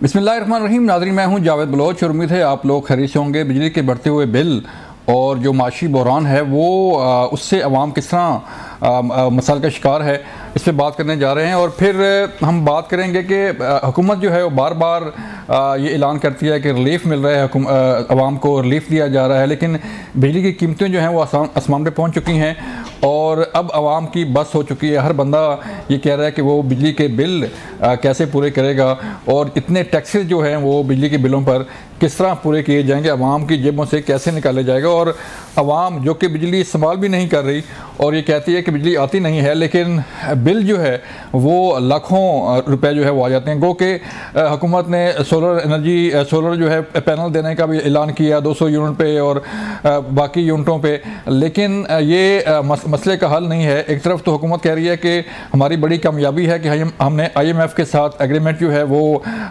बिस्मिल्लाहिर्रहमानिर्रहीम। नाज़रीन, मैं हूं जावेद बलोच और उम्मीद है आप लोग खैरियत से होंगे। बिजली के बढ़ते हुए बिल और जो माशी बहरान है वो उससे अवाम किस तरह मसाइल का शिकार है, इस पर बात करने जा रहे हैं। और फिर हम बात करेंगे कि हुकूमत जो है वो बार बार ये ऐलान करती है कि रिलीफ मिल रहा है, अवाम को रिलीफ दिया जा रहा है, लेकिन बिजली की कीमतें जो हैं वो आसमान पे पहुंच चुकी हैं और अब अवाम की बस हो चुकी है। हर बंदा ये कह रहा है कि वो बिजली के बिल कैसे पूरे करेगा और इतने टैक्सेस जो हैं वो बिजली के बिलों पर किस तरह पूरे किए जाएंगे, अवाम की जेबों से कैसे निकाले जाएगा। और अवाम जो कि बिजली इस्तेमाल भी नहीं कर रही और ये कहती है कि बिजली आती नहीं है, लेकिन बिल जो है वो लाखों रुपए जो है वो आ जाते हैं। गो के हुकूमत ने सोलर जो है पैनल देने का भी ऐलान किया 200 यूनिट पे और बाकी यूनिटों पे, लेकिन ये मसले का हल नहीं है। एक तरफ तो हुकूमत कह रही है कि हमारी बड़ी कामयाबी है कि हमने IMF के साथ एग्रीमेंट जो है वो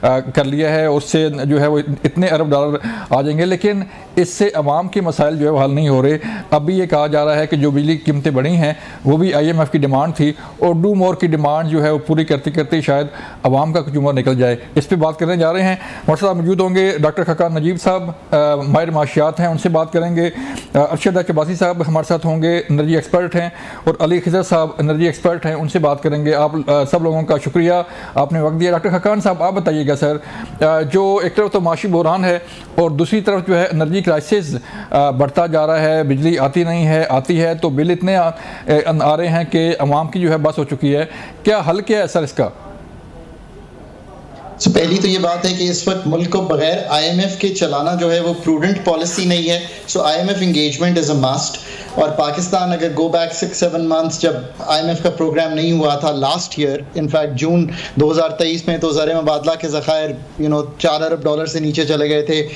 कर लिया है, उससे जो है वो इतने अरब डॉलर आ जाएंगे, लेकिन इससे अवाम के मसाइल जो है वो हल नहीं हो रहे। अब भी ये कहा जा रहा है कि जो बिजली की कीमतें बढ़ी हैं वो भी IMF की डिमांड थी और डू मोर की डिमांड जो है वो पूरी करते करते शायद अवाम का कुछ उम्र निकल जाए। इस पर बात करने जा रहे हैं। हमारे साथ मौजूद होंगे डॉक्टर खकान नजीब साहब, माहिर माशियात हैं, उनसे बात करेंगे। अरशद चबासी साहब हमारे साथ होंगे, एनर्जी एक्सपर्ट हैं, और अली खिजर साहब एनर्जी एक्सपर्ट हैं, उनसे बात करेंगे। आप सब लोगों का शुक्रिया, आपने वक्त दिया। डॉक्टर खकान साहब, आप बताइएगा सर, जो एक तरफ तो माशी बहरान है और दूसरी तरफ जो है एनर्जी क्राइसिस बढ़ता जा रहा है, बिजली आती नहीं है, आती है तो बिल इतने आ रहे हैं कि अवाम की जो है बस हो चुकी है। क्या हल क्या है सर इसका? पहली तो ये बात है कि इस वक्त मुल्क को बगैर IMF के चलाना जो है वो प्रूडेंट पॉलिसी नहीं है। IMF engagement is a must. और पाकिस्तान अगर गो बैक 6-7 मंथ्स जब IMF का प्रोग्राम नहीं हुआ था लास्ट ईयर, इनफैक्ट जून 2023 में तो ज़र मुबादला के ज़खायर 4 अरब डॉलर से नीचे चले गए थे।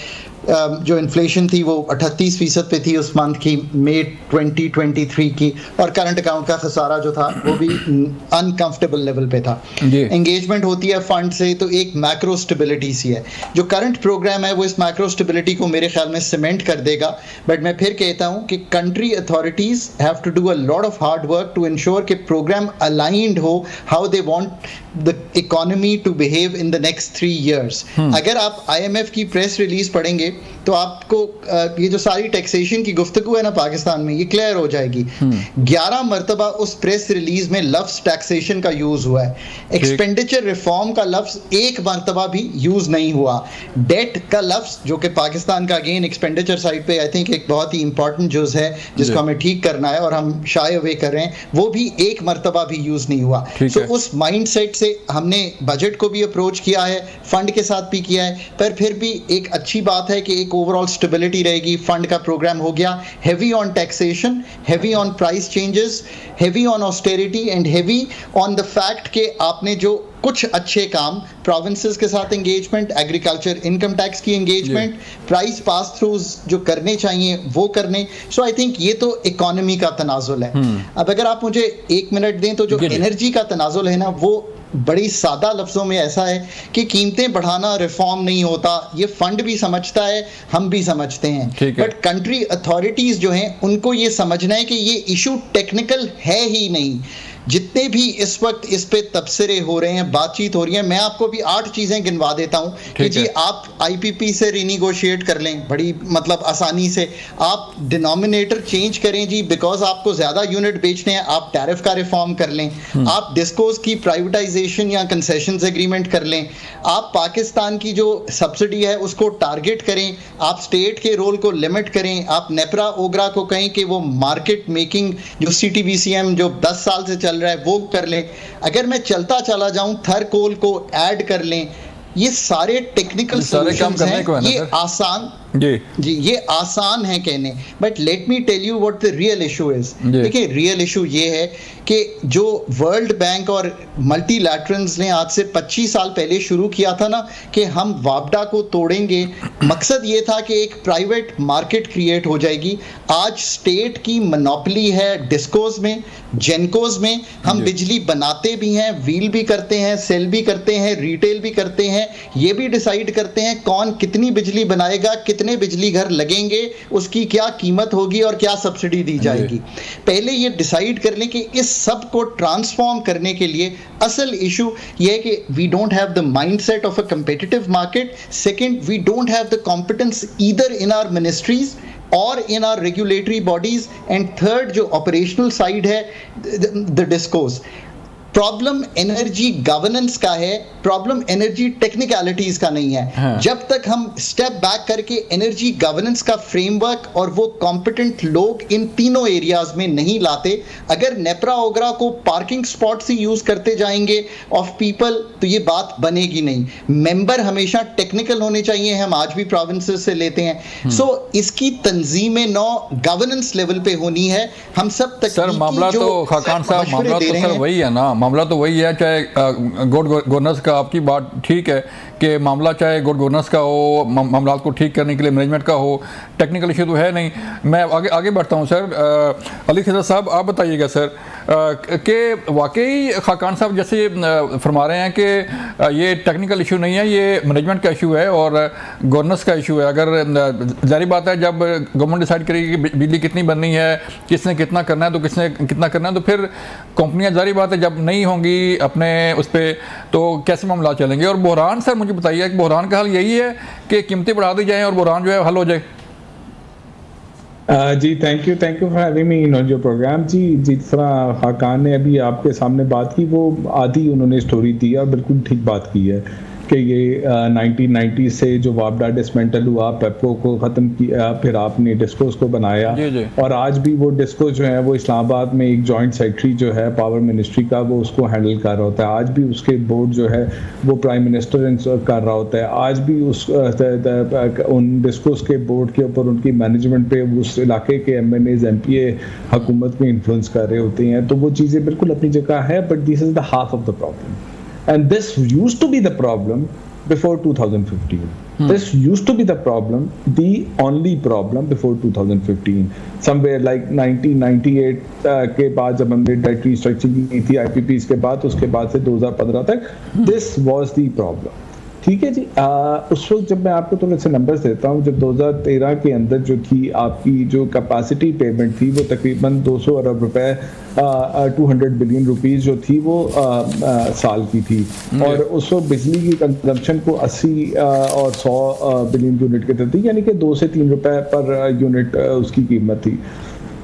जो इन्फ्लेशन थी वो 38% पे थी उस मंथ की, मई 2023 की, और करंट अकाउंट का खसारा जो था वो भी अनकंफर्टेबल लेवल पे था। एंगेजमेंट होती है फंड से तो एक मैक्रो स्टेबिलिटी सी है। जो करंट प्रोग्राम है वो इस मैक्रो स्टेबिलिटी को मेरे ख्याल में सीमेंट कर देगा। बट मैं फिर कहता हूँ कि country authorities have to do a lot of hard work to ensure कि प्रोग्राम अलाइंड हो how they want the economy to behave in the next 3 years। अगर आप IMF की प्रेस रिलीज पढ़ेंगे तो आपको ये जो सारी टैक्सेशन की गुफ्तगू है ना पाकिस्तान में, ये क्लियर हो जाएगी। 11 मरतबा उस प्रेस रिलीज में लफ्ज टैक्सेशन का यूज हुआ है। एक्सपेंडिचर रिफॉर्म का लफ्ज एक मरतबा भी यूज नहीं हुआ। डेट का लफ्ज, जो कि पाकिस्तान का अगेन एक्सपेंडिचर साइड पे आई थिंक एक बहुत ही इंपॉर्टेंट जुज है जिसको हमें ठीक करना है और हम शाय अवे कर रहे हैं, वो भी एक मरतबा भी यूज नहीं हुआ। उस माइंड सेट से हमने बजट को भी अप्रोच किया है, फंड के साथ भी किया है, पर फिर भी एक अच्छी बात है कि एक ओवरऑल स्टेबिलिटी रहेगी। फंड का प्रोग्राम हो गया heavy on taxation, heavy on price changes, heavy on austerity and heavy on the fact कि आपने जो कुछ अच्छे काम प्रोविंसेस के साथ एंगेजमेंट, एग्रीकल्चर इनकम टैक्स की एंगेजमेंट, प्राइस पास थ्रूज जो करने चाहिए वो करने। आई थिंक ये तो इकोनॉमी का तनाजुल है। अब अगर आप मुझे 1 मिनट दें तो जो एनर्जी का तनाजुल है ना, वो बड़ी सादा लफ्जों में ऐसा है कि कीमतें बढ़ाना रिफॉर्म नहीं होता। ये फंड भी समझता है, हम भी समझते हैं, बट कंट्री अथॉरिटीज जो हैं उनको ये समझना है कि ये इशू टेक्निकल है ही नहीं। जितने भी इस वक्त इस पे तबसरे हो रहे हैं, बातचीत हो रही है, मैं आपको भी 8 चीजें गिनवा देता हूं कि जी आप IPP से रिनिगोशिएट कर लें बड़ी मतलब आसानी से, आप डिनोमिनेटर चेंज करें जी, बिकॉज आपको ज्यादा यूनिट बेचने हैं, आप टैरिफ का रिफॉर्म कर लें, आप डिस्कोस की प्राइवेटाइजेशन या कंसेशंस एग्रीमेंट कर लें, आप पाकिस्तान की जो सब्सिडी है उसको टारगेट करें, आप स्टेट के रोल को लिमिट करें, आप नेपरा ओगरा को कहें कि वो मार्केट मेकिंग जो CTBCM जो 10 साल से चल रहा है वो कर लें। अगर मैं चलता चला जाऊं, थर कोल को ऐड कर लें। ये सारे टेक्निकल सॉल्यूशंस हैं, ये आसान जी ये आसान है कहने, but let me tell you what the real issue is. देखिए रियल इशू ये है कि जो वर्ल्ड बैंक और मल्टीलैटरल्स ने आज से 25 साल पहले शुरू किया था ना कि हम वापडा को तोड़ेंगे, मकसद ये था कि एक प्राइवेट मार्केट क्रिएट हो जाएगी। आज स्टेट की मोनोपोली है डिस्कोज में, जेनकोज में। हम बिजली बनाते भी हैं, व्हील भी करते हैं, सेल भी करते हैं, रिटेल भी करते हैं, ये भी डिसाइड करते हैं कौन कितनी बिजली बनाएगा, कितने कितने बिजली घर लगेंगे, उसकी क्या कीमत होगी और क्या सब्सिडी दी जाएगी। पहले ये डिसाइड कर लें कि इस सब को ट्रांसफॉर्म करने के लिए असल इशू ये है कि we don't have the mindset of a competitive market. Second, we don't have the competence either in our ministries और in our regulatory bodies, and third जो ऑपरेशनल साइड है, the discoms. Problem energy governance का है, problem energy technicalities का नहीं है। हाँ। जब तक हम स्टेप बैक करके एनर्जी गवर्नेंस का फ्रेमवर्क और वो कॉम्पिटेंट लोग इन तीनों एरियाज में नहीं लाते, अगर नेपरा ओगरा को पार्किंग स्पॉट से यूज करते जाएंगे ऑफ पीपल, तो ये बात बनेगी नहीं। मेंबर हमेशा टेक्निकल होने चाहिए, हम आज भी प्रोविंसेस से लेते हैं। सो इसकी तंजीमें नौ गवर्नेंस लेवल पे होनी है। हम सब तक सर मामला तो खाकान साहब मामला तो सर वही है ना, मामला तो वही है, चाहे गुड गवर्नेंस का आपकी बात ठीक है कि मामला चाहे गुड गवर्नेंस का हो, मामला को ठीक करने के लिए मैनेजमेंट का हो, टेक्निकल इशू तो है नहीं। मैं आगे बढ़ता हूँ सर। अली खिज़र साहब आप बताइएगा सर कि वाकई खाकान साहब जैसे फरमा रहे हैं कि ये टेक्निकल इशू नहीं है, ये मैनेजमेंट का इशू है और गवर्नेंस का इशू है। अगर जारी बात है जब गवर्नमेंट डिसाइड करेगी कि बिजली कितनी बननी है, किसने कितना करना है, तो किसने कितना करना है, तो फिर कंपनियां जारी बात है जब नहीं होंगी अपने उस पर, तो कैसे मामला चलेंगे। और बहरान सर मुझे बताइए कि बहरान का हल यही है कि कीमतें बढ़ा दी जाएँ और बहरान जो है हल हो जाए। जी thank you for having me in your programme. जी जिस तरह खाकान ने अभी आपके सामने बात की, वो आधी उन्होंने स्टोरी दी और बिल्कुल ठीक बात की है कि ये 1990 से जो वापडा डिसमेंटल हुआ, पेप्को को ख़त्म किया, फिर आपने डिस्कोस को बनाया जी। और आज भी वो डिस्को जो है वो इस्लामाबाद में एक जॉइंट सेक्रेटरी जो है पावर मिनिस्ट्री का, वो उसको हैंडल कर रहा होता है। आज भी उसके बोर्ड जो है वो प्राइम मिनिस्टर कर रहा होता है। आज भी उस उन डिस्कोस के बोर्ड के ऊपर उनकी मैनेजमेंट पे उस इलाके के MNAs MPA हुकूमत को इन्फ्लुएंस कर रहे होते हैं। तो वो चीज़ें बिल्कुल अपनी जगह है, but this is the half of the problem. And this used to be the problem before 2015. This used to be the problem, the only problem before 2015. Somewhere like 1998 के बाद जब हमने डेट रिस्ट्रक्चरिंग की थी IPPs के बाद, उसके बाद से 2015 तक, this was the problem. ठीक है जी। उस वक्त जब मैं आपको थोड़े से नंबर्स देता हूँ, जब 2013 के अंदर जो थी आपकी जो कैपेसिटी पेमेंट थी वो तकरीबन 200 अरब रुपए 200 बिलियन रुपीस जो थी वो साल की थी, और उस वक्त बिजली की कंजम्पशन को 80 और 100 बिलियन यूनिट के थी, यानी कि 2 से 3 रुपए पर यूनिट उसकी कीमत थी।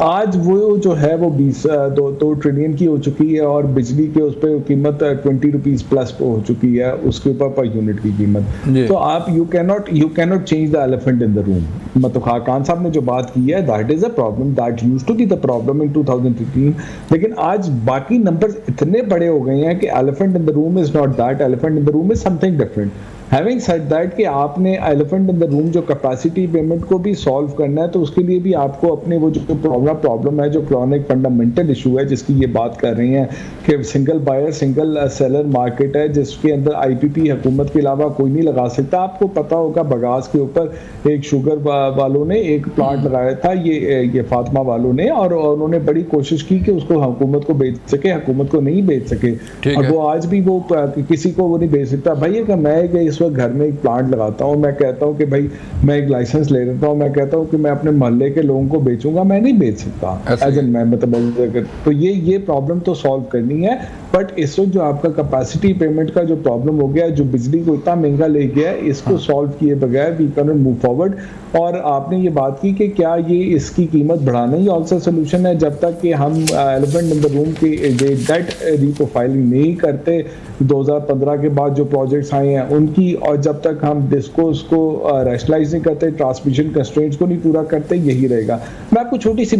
आज वो जो है वो 2 ट्रिलियन की हो चुकी है और बिजली के उस पर कीमत 20 रुपीज प्लस हो चुकी है उसके ऊपर पर यूनिट की कीमत। तो आप you cannot change the elephant in the room. मतलब खाकान साहब ने जो बात की है, that is a problem, that used to be the problem in 2015, लेकिन आज बाकी नंबर्स इतने बड़े हो गए हैं कि elephant in the room is not that, elephant in the room is something different. Having said that कि आपने एलिफेंट इन द रूम जो कैपेसिटी पेमेंट को भी सॉल्व करना है, तो उसके लिए भी आपको अपने वो जो प्रॉब्लम है, जो क्रॉनिक फंडामेंटल इशू है जिसकी ये बात कर रही हैं कि single buyer single seller market है जिसके अंदर IPP हुकूमत के अलावा कोई नहीं लगा सकता। आपको पता होगा बगास के ऊपर एक शुगर वालों ने एक प्लांट लगाया था, ये फातिमा वालों ने, और उन्होंने बड़ी कोशिश की कि उसको हुकूमत को बेच सके, हुकूमत को नहीं बेच सके, और वो आज भी वो किसी को वो नहीं बेच सकता। भाई कि मैं इस वक्त घर में एक प्लांट लगाता हूँ, मैं कहता हूँ कि भाई मैं एक लाइसेंस ले लेता हूँ, मैं कहता हूँ कि मैं अपने मोहल्ले के लोगों को बेचूंगा, मैं नहीं बेच सकता एज एन मैं, मतलब तो ये प्रॉब्लम तो सॉल्व करनी है। बट इस वक्त जो आपका कैपेसिटी पेमेंट का जो प्रॉब्लम हो गया, जो बिजली को इतना महंगा ले गया है, इसको सॉल्व किए बगैर we can not move forward. और आपने ये बात की कि क्या ये इसकी कीमत बढ़ाना ही ऑल्सो सोल्यूशन है, जब तक कि हम एलिफेंट इन द रूम की डेट रिप्रोफाइलिंग नहीं करते 2015 के बाद जो प्रोजेक्ट्स आए हैं उनकी, और जब तक हम डिस्कोस को रैशनलाइज नहीं करते, ट्रांसमिशन कंस्ट्रेंट्स को नहीं पूरा करते, यही रहेगा। मैं आपको छोटी सी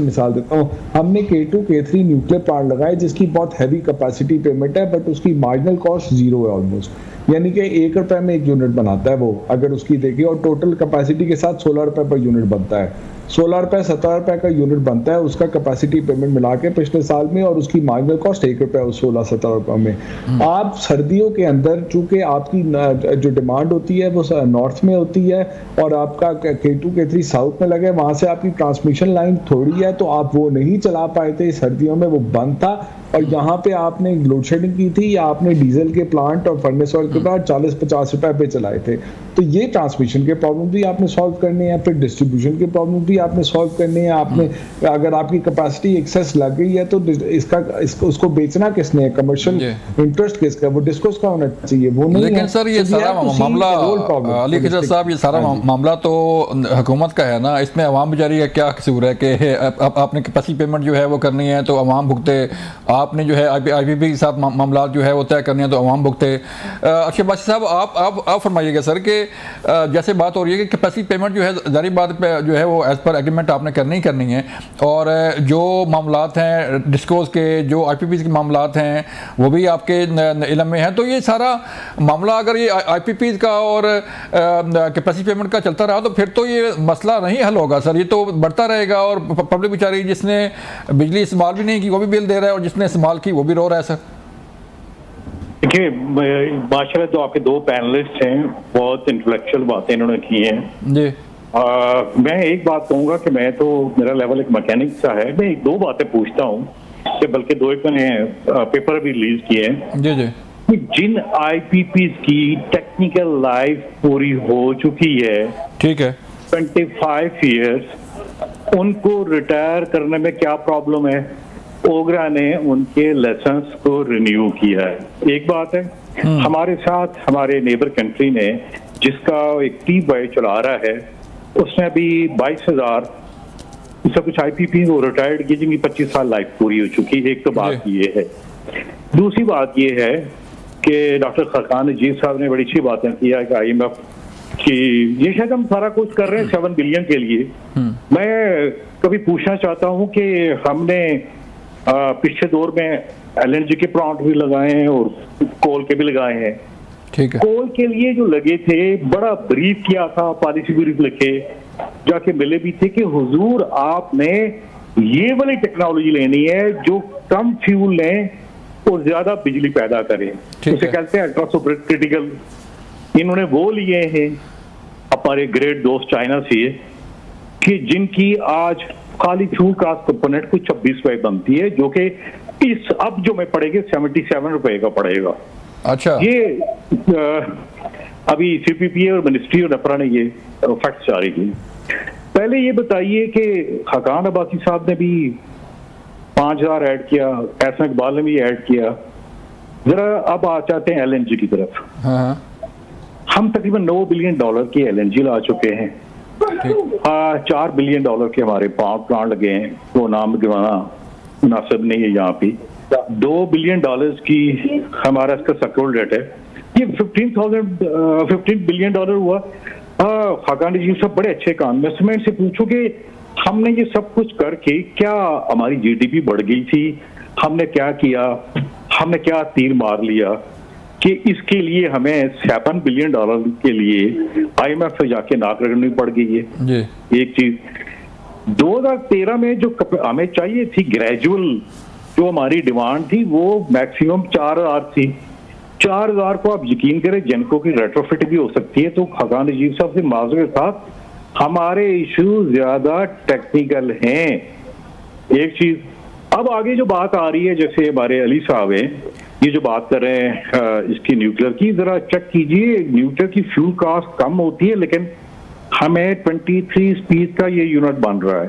मिसाल देता हूँ। हमने K2 K3 न्यूक्लियर प्लांट लगाए जिसकी बहुत हैवी कैपेसिटी पेमेंट है, बट उसकी मार्जिनल कॉस्ट 0 है ऑलमोस्ट, यानी कि 1 रुपए में 1 यूनिट बनाता है वो, अगर उसकी देखिए, और टोटल कैपेसिटी के साथ 16 रुपए पर यूनिट बनता है, 16 रुपए 17 रुपए का यूनिट बनता है उसका कैपेसिटी पेमेंट मिला के पिछले साल में, और उसकी मार्जिनल कॉस्ट 1 रुपए 16-17 रुपए में। आप सर्दियों के अंदर चूंकि आपकी जो डिमांड होती है वो नॉर्थ में होती है और आपका K2 K3 साउथ में लगे, वहां से आपकी ट्रांसमिशन लाइन थोड़ी है, तो आप वो नहीं चला पाए थे सर्दियों में, वो बंद था, और यहाँ पे आपने लोड शेडिंग की थी या आपने डीजल के प्लांट और फर्नेस ऑयल के बाद 40-50 रुपए पे चलाए थे। तो ये ट्रांसमिशन के प्रॉब्लम भी आपने सॉल्व करने हैं, फिर डिस्ट्रीब्यूशन के प्रॉब्लम भी आपने सॉल्व करने हैं। आपने अगर आपकी कैपेसिटी एक्सेस लग गई है तो इसको उसको बेचना किसने है, कमर्शियल इंटरेस्ट किसका, वो डिस्कोस का होना चाहिए, वो नहीं। लेकिन सर ये सारा मामला अली खिजर साहब, ये सारा मामला तो हुकूमत का है ना, इसमें अवाम बेचारी का क्या कसूर है कि आपने कैपेसिटी पेमेंट जो है वो करनी है तो अवाम भुगते, आपने जो है IPP के साथ मामला जो है वो तय करनी है तो अवाम भुगते। अच्छा बासी साहब आप फरमाइएगा सर कि जैसे बात हो रही है कि कैपेसिटी पेमेंट जो है जारी बात पे जो है वो एज पर एग्रीमेंट आपने करनी ही करनी है, और जो मामलात हैं डिस्कोस के, जो IPP के मामलात हैं वो भी आपके इल्म में है। तो ये सारा मामला अगर ये IPP का और कैपेसिटी पेमेंट का चलता रहा तो फिर तो ये मसला नहीं हल होगा सर, ये तो बढ़ता रहेगा और पब्लिक बेचारी जिसने बिजली इस्तेमाल भी नहीं की वो भी बिल दे रहा है और जिसने इस्तेमाल की वो भी रो रहा है सर। देखिए माशाल्लाह तो आपके दो पैनलिस्ट हैं, बहुत इंटेलेक्चुअल बातें इन्होंने की हैं जी। मैं एक बात कहूँगा कि मैं तो मेरा लेवल एक मैकेनिक सा है, मैं एक दो बातें पूछता हूँ कि बल्कि दो एक मैंने पेपर भी रिलीज किए हैं जी जी, जिन IPP की टेक्निकल लाइफ पूरी हो चुकी है, ठीक है 25 ईयर्स, उनको रिटायर करने में क्या प्रॉब्लम है? ओगरा ने उनके लाइसेंस को रिन्यू किया है, एक बात है। हमारे साथ हमारे नेबर कंट्री ने जिसका एक T-बाई चला रहा है उसने अभी 22,000 सब कुछ IPP को रिटायर्ड की, जिनकी 25 साल लाइफ पूरी हो चुकी है। एक तो बात ये है। दूसरी बात ये है कि डॉक्टर खाकान नजीब साहब ने बड़ी अच्छी बातें किया कि IMF कि ये शायद हम सारा कुछ कर रहे हैं 7 बिलियन के लिए। मैं कभी पूछना चाहता हूँ कि हमने पिछले दौर में LNG के प्लांट भी लगाए हैं और कोल के भी लगाए हैं, ठीक है। कोल के लिए जो लगे थे बड़ा ब्रीफ किया था, पॉलिसी ब्रीफ लिखे जाके मिले भी थे कि हुजूर आपने ये वाली टेक्नोलॉजी लेनी है जो कम फ्यूल लें और ज्यादा बिजली पैदा करे, उसे कहते हैं अल्ट्रा सुपर क्रिटिकल। इन्होंने वो लिए हैं हमारे ग्रेट दोस्त चाइना से कि जिनकी आज खाली फ्यूल कास्ट कंपोनेंट कुछ 26 रुपए बनती है, जो कि इस अब जो में पड़ेगा 77 रुपए का पड़ेगा। अच्छा, ये अभी CPPA और मिनिस्ट्री और नफरा ने ये फैक्ट जारी की। पहले ये बताइए कि खाकान अब्बासी साहब ने भी 5,000 ऐड किया, एहसन इकबाल ने भी ऐड किया। जरा अब आ जाते हैं LNG की तरफ। हम तकरीबन $9 बिलियन की LNG ला चुके हैं। $4 बिलियन के हमारे पावर प्लांट लगे हैं, वो नाम गिवाना मुनासिब नहीं है यहाँ पे। $2 बिलियन की हमारा इसका सक्रोल रेट है। ये 15 बिलियन हुआ। खाकान जी सब बड़े अच्छे काम में, मैं इनसे पूछूं कि हमने ये सब कुछ करके क्या हमारी GDP बढ़ गई थी? हमने क्या किया? हमने क्या तीर मार लिया कि इसके लिए हमें $7 बिलियन के लिए IMF से जाके नाक रगड़नी पड़ गई है जी। एक चीज 2013 में जो हमें चाहिए थी ग्रेजुअल, जो हमारी डिमांड थी वो मैक्सिमम 4,000 थी। 4,000 को आप यकीन करें जिनको की रेट्रोफिट भी हो सकती है। तो खाकान नजीब साहब से माजूर के साथ हमारे इशू ज्यादा टेक्निकल हैं। एक चीज अब आगे जो बात आ रही है, जैसे हमारे अली साहब हैं ये जो बात कर रहे हैं इसकी न्यूक्लियर की, जरा चेक कीजिए। न्यूक्लियर की फ्यूल कास्ट कम होती है लेकिन हमें 23 स्पीड का ये यूनिट बन रहा है।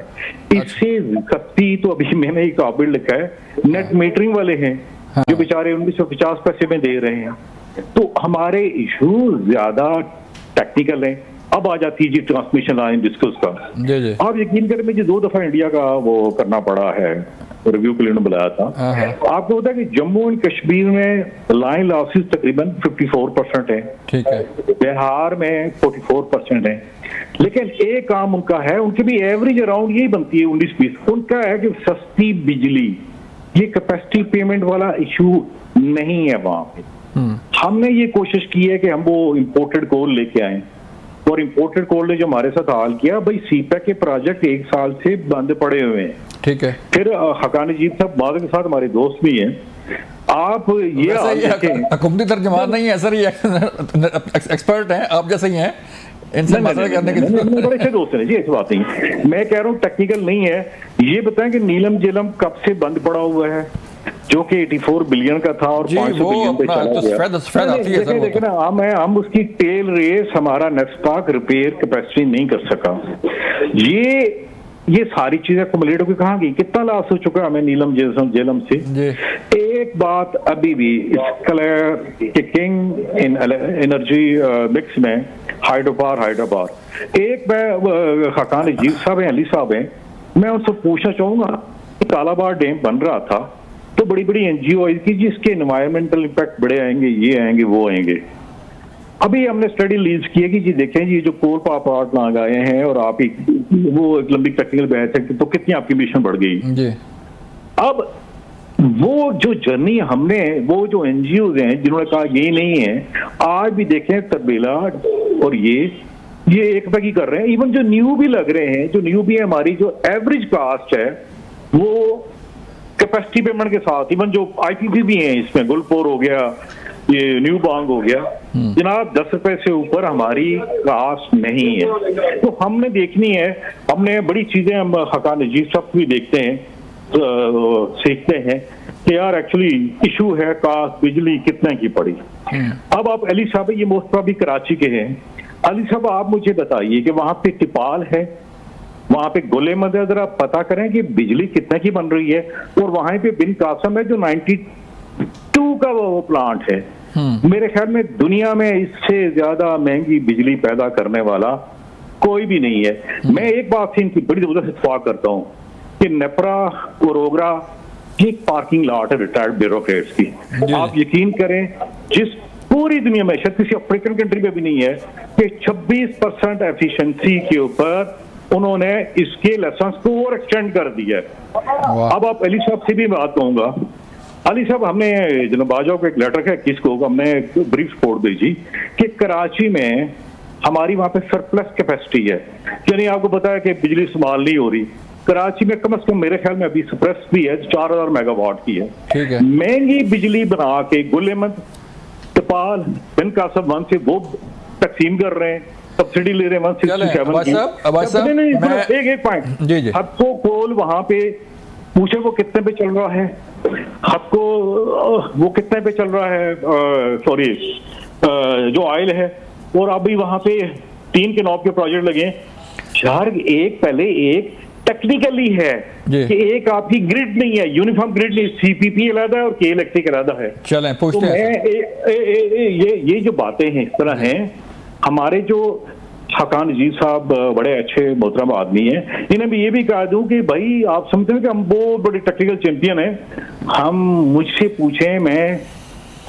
इससे सस्ती तो अभी मैंने एक टॉपिक लिखा है, नेट मीटरिंग वाले हैं जो बेचारे 1950 पैसे में दे रहे हैं। तो हमारे इशू ज्यादा टेक्निकल हैं। अब आ जाती है जी ट्रांसमिशन लाइन डिस्कस का। आप यकीन करें मुझे 2 दफा इंडिया का वो करना पड़ा है, रिव्यू के लिए बुलाया था। आपको पता है कि जम्मू एंड कश्मीर में लाइन लॉसेस तकरीबन 54% है, ठीक है। बिहार में 44% है। लेकिन एक काम उनका है, उनकी भी एवरेज अराउंड यही बनती है 19-20। उनका है कि सस्ती बिजली, ये कैपेसिटी पेमेंट वाला इशू नहीं है वहां पे। हमने ये कोशिश की है कि हम वो इम्पोर्टेड कोल लेके आए और इम्पोर्टेड कोल ने जो हमारे साथ हाल किया, भाई सीपैक के प्रोजेक्ट 1 साल से बंद पड़े हुए हैं, ठीक है। फिर खाकान नजीब साहब बाद के साथ हमारे दोस्त भी हैं। आप ये हुकूमती तर्जुमान नहीं है सर, ये एक्सपर्ट हैं, आप जैसे ही हैं, इनसे मसला करने के लिए बड़े अच्छे दोस्त हैं जी, ऐसी बात नहीं। मैं कह रहा हूँ टेक्निकल नहीं है। ये बताएं कि नीलम झेलम कब से बंद पड़ा हुआ है? जो कि 84 बिलियन का था और 500 बिलियन पे चला गया। देखिए ना, हम उसकी टेल रेस, हमारा नेस्पाक रिपेयर कैपेसिटी नहीं कर सका। ये सारी चीजें एक्युमुलेट होकर कहाँ गई? कितना लॉस हो चुका है हमें नीलम झेलम से। एक बात अभी भी इस किंग इन एनर्जी मिक्स में हाइड्रोपावर एक मैं खाकान अजीज साहब हैं, अली साहब हैं, मैं उनसे पूछना चाहूंगा, कालाबाड़ डैम बन रहा था तो बड़ी बड़ी एनजीओ की जिसके एनवायरमेंटल इम्पैक्ट बड़े आएंगे, ये आएंगे, वो आएंगे। अभी हमने स्टडी रिलीज की है कि जी देखें जी, जो कोल पावर प्लांट लगाए हैं और आप वो एक लंबी टेक्निकल बहस है तो कितनी आपकी मिशन बढ़ गई जी। अब वो जो जर्नी हमने, वो जो एनजीओ हैं जिन्होंने कहा ये नहीं है, आज भी देखें तरबेला और ये एक पैकी कर रहे हैं। इवन जो न्यू भी लग रहे हैं, जो न्यू भी है, हमारी जो एवरेज कास्ट है वो कैपेसिटी पेमेंट के साथ, इवन जो आईपीपी भी हैं इसमें, गुलपोर हो गया, ये न्यू बांग हो गया, जनाब 10 रुपए से ऊपर हमारी कास्ट नहीं है। तो हमने देखनी है, हमने बड़ी चीजें हम हकान अजीज साहब भी देखते हैं, सीखते हैं कि यार एक्चुअली इशू है कास्ट बिजली कितने की पड़ी। अब आप अली साहब, ये मोस्ट प्रॉब्ली कराची के हैं, अली साहब आप मुझे बताइए कि वहां पे टिपाल है, वहां पे गुलेमद है, जरा पता करें कि बिजली कितने की बन रही है। और वहां पे बिन कासम है जो 92 का वो प्लांट है। मेरे ख्याल में दुनिया में इससे ज्यादा महंगी बिजली पैदा करने वाला कोई भी नहीं है। मैं एक बात से इनकी बड़ी जबरदस्त इत्तेफाक करता हूँ कि नेपरा कोरोगरा एक पार्किंग लॉट है रिटायर्ड ब्यूरोक्रेट्स की। आप यकीन करें, जिस पूरी दुनिया में शायद किसी अफ्रीकन कंट्री में भी नहीं है कि 26% एफिशिएंसी के ऊपर उन्होंने इसके लाइसेंस को और एक्सटेंड कर दिया है। अब आप अली साहब से भी बात कहूंगा, अली साहब हमने जनाब बाजवा को एक लेटर है, किसको हमने ब्रीफ रिपोर्ट भेजी कि कराची में हमारी वहां पे सरप्लस कैपेसिटी है, यानी आपको पता है कि बिजली इस्तेमाल नहीं हो रही। कराची में कम से कम मेरे ख्याल में अभी सरप्लस भी है 4000 मेगावाट की है। महंगी बिजली बना के गुलेमद, तपाल, बिन कासम वन से वो तकसीम कर रहे हैं, सब्सिडी ले रहे हैं 167। एक पॉइंट, हदको कोल वहां पे पूछे वो कितने पे चल रहा है, हदको वो कितने पे चल रहा है, सॉरी जो ऑयल है। और अभी वहां पे 3 के नॉब के प्रोजेक्ट लगे यार। एक पहले एक टेक्निकली है कि एक आपकी ग्रिड नहीं है, यूनिफॉर्म ग्रिड नहीं, सीपीपी अलग है और के इलेक्ट्रिक अलग है। चलें पूछते हैं। ये जो बातें हैं इस तरह हैं। हमारे जो हकान अजीज साहब बड़े अच्छे मोहतरम आदमी हैं, इन्हें भी ये भी कह दूं कि भाई आप समझते हैं कि हम बहुत बड़े टेक्निकल चैंपियन हैं। हम मुझसे पूछें, मैं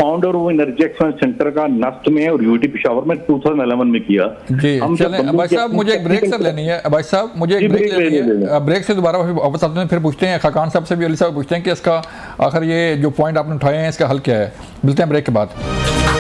फाउंडर हूँ एनर्जी एक्सचेंज सेंटर का नस्ट में और यूटी पेशावर में 2011 में किया। जी चलें अब्बास साहब, मुझे एक ब्रेक से लेनी है। अब्बास साहब मुझे एक ब्रेक लेनी है, ब्रेक से दोबारा वापस आते हैं, फिर पूछते हैं खाकान साहब से भी, अली साहब पूछते हैं कि इसका आखिर ये जो पॉइंट आपने उठाए हैं इसका हल क्या है। मिलते हैं ब्रेक के बाद।